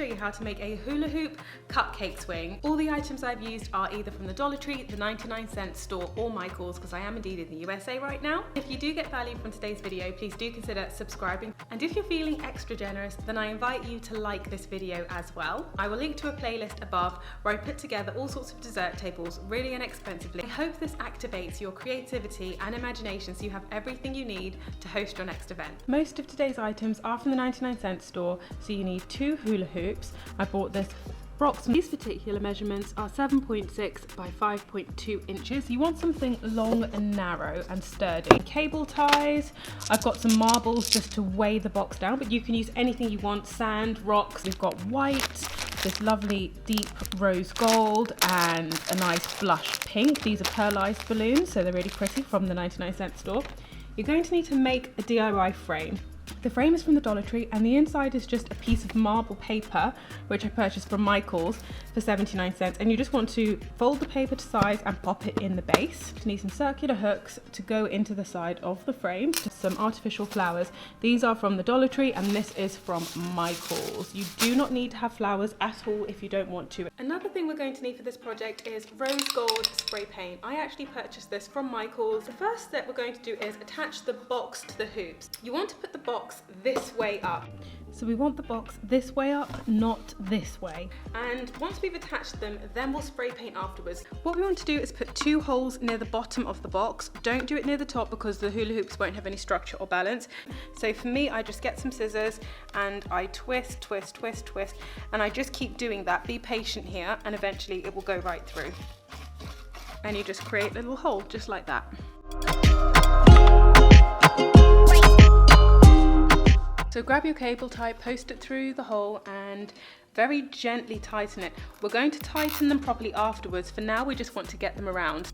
show you how to make a hula hoop cupcake swing. All the items I've used are either from the Dollar Tree, the 99-cent store, or Michael's, because I am indeed in the USA right now. If you do get value from today's video, please do consider subscribing. And if you're feeling extra generous, then I invite you to like this video as well. I will link to a playlist above where I put together all sorts of dessert tables really inexpensively. I hope this activates your creativity and imagination so you have everything you need to host your next event. Most of today's items are from the 99-cent store, so you need 2 hula hoops. I bought this box. These particular measurements are 7.6 by 5.2 inches. You want something long and narrow and sturdy. Cable ties. I've got some marbles just to weigh the box down, but you can use anything you want. Sand, rocks. We've got white, this lovely deep rose gold, and a nice blush pink. These are pearlized balloons, so they're really pretty, from the 99-cent store. You're going to need to make a DIY frame. The frame is from the Dollar Tree, and the inside is just a piece of marble paper, which I purchased from Michael's for 79 cents. And you just want to fold the paper to size and pop it in the base. You need some circular hooks to go into the side of the frame. Just some artificial flowers. These are from the Dollar Tree, and this is from Michael's. You do not need to have flowers at all if you don't want to. Another thing we're going to need for this project is rose gold spray paint. I actually purchased this from Michael's. The first step we're going to do is attach the box to the hoops. You want to put the box this way up. So we want the box this way up, not this way. And once we've attached them, then we'll spray paint afterwards. What we want to do is put 2 holes near the bottom of the box. Don't do it near the top because the hula hoops won't have any structure or balance. So for me, I just get some scissors and I twist, twist, twist, twist, and I just keep doing that. Be patient here, and eventually it will go right through. And you just create a little hole just like that. So grab your cable tie, post it through the hole, and very gently tighten it. We're going to tighten them properly afterwards. For now, we just want to get them around.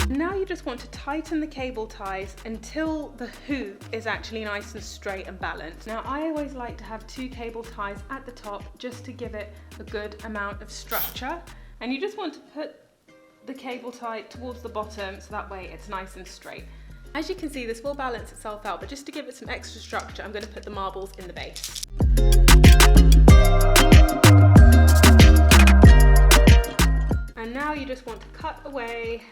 Now you just want to tighten the cable ties until the hoop is actually nice and straight and balanced. Now I always like to have 2 cable ties at the top just to give it a good amount of structure. And you just want to put the cable tie towards the bottom so that way it's nice and straight. As you can see, this will balance itself out, but just to give it some extra structure, I'm going to put the marbles in the base. And now you just want to cut away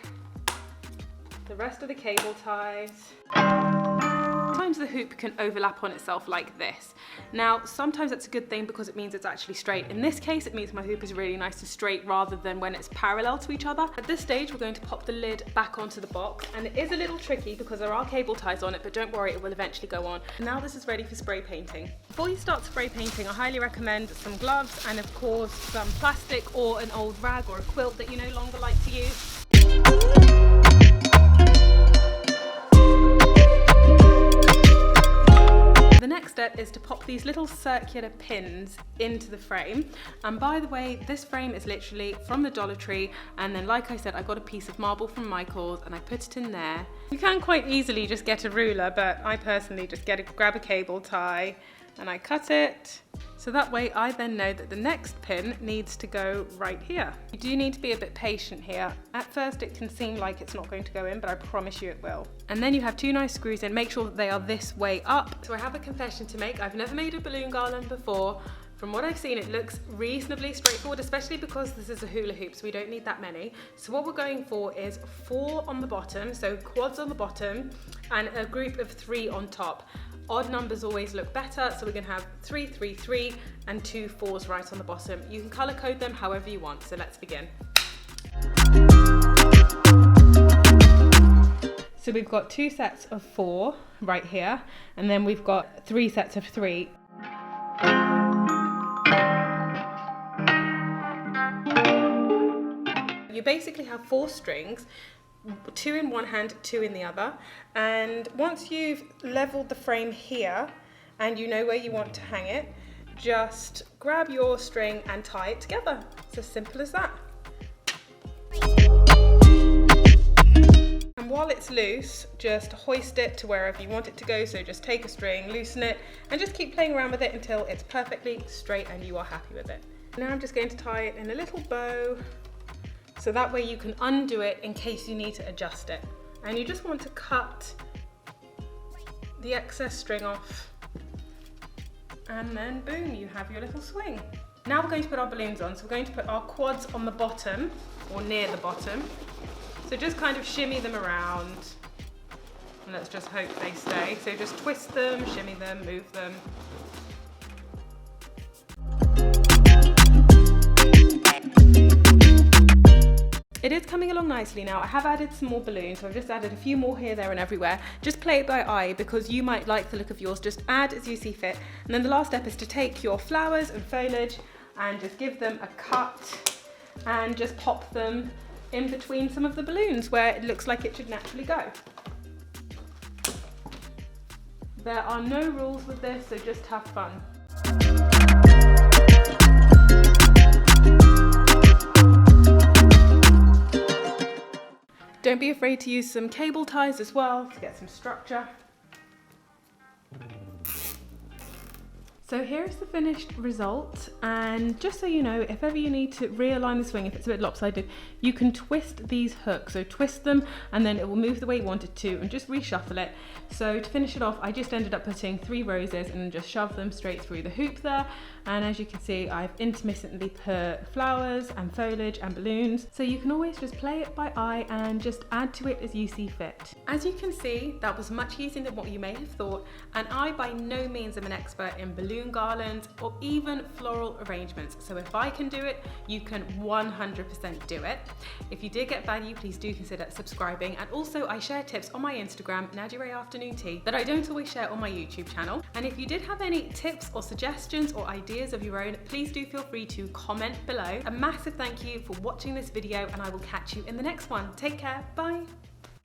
the rest of the cable ties. Sometimes the hoop can overlap on itself like this. Now, sometimes that's a good thing because it means it's actually straight. In this case, it means my hoop is really nice and straight rather than when it's parallel to each other. At this stage, we're going to pop the lid back onto the box, and it is a little tricky because there are cable ties on it, but don't worry, it will eventually go on. Now this is ready for spray painting. Before you start spray painting, I highly recommend some gloves and of course some plastic or an old rag or a quilt that you no longer like to use. The next step is to pop these little circular pins into the frame. And by the way, this frame is literally from the Dollar Tree, and then like I said, I got a piece of marble from Michael's and I put it in there. You can quite easily just get a ruler, but I personally just grab a cable tie and I cut it. So that way I then know that the next pin needs to go right here. You do need to be a bit patient here. At first it can seem like it's not going to go in, but I promise you it will. And then you have 2 nice screws in. Make sure that they are this way up. So I have a confession to make. I've never made a balloon garland before. From what I've seen, it looks reasonably straightforward, especially because this is a hula hoop, so we don't need that many. So what we're going for is 4 on the bottom, so quads on the bottom, and a group of 3 on top. Odd numbers always look better, so we're going to have 3, 3, 3, and 2 4s right on the bottom. You can colour code them however you want, so let's begin. So we've got 2 sets of 4 right here, and then we've got 3 sets of 3. You basically have 4 strings, 2 in one hand, 2 in the other, and once you've leveled the frame here and you know where you want to hang it, just grab your string and tie it together. It's as simple as that. And while it's loose, just hoist it to wherever you want it to go. So just take a string, loosen it, and just keep playing around with it until it's perfectly straight and you are happy with it. Now I'm just going to tie it in a little bow, so that way you can undo it in case you need to adjust it. And you just want to cut the excess string off and then boom, you have your little swing. Now we're going to put our balloons on. So we're going to put our quads on the bottom, or near the bottom. So just kind of shimmy them around, and let's just hope they stay. So just twist them, shimmy them, move them. It is coming along nicely now. I have added some more balloons, so I've just added a few more here, there and everywhere. Just play it by eye because you might like the look of yours. Just add as you see fit. And then the last step is to take your flowers and foliage and just give them a cut and just pop them in between some of the balloons where it looks like it should naturally go. There are no rules with this, so just have fun. Don't be afraid to use some cable ties as well to get some structure. So here's the finished result, and just so you know, if ever you need to realign the swing, if it's a bit lopsided, you can twist these hooks. So twist them and then it will move the way you want it to, and just reshuffle it. So to finish it off, I just ended up putting 3 roses and just shoved them straight through the hoop there. And as you can see, I've intermittently put flowers and foliage and balloons. So you can always just play it by eye and just add to it as you see fit. As you can see, that was much easier than what you may have thought. And I by no means am an expert in balloon garlands or even floral arrangements. So if I can do it, you can 100% do it. If you did get value, please do consider subscribing. And also I share tips on my Instagram, Nadia Afternoon Tea, that I don't always share on my YouTube channel. And if you did have any tips or suggestions or ideas of your own, please do feel free to comment below. A massive thank you for watching this video, and I will catch you in the next one. Take care, bye.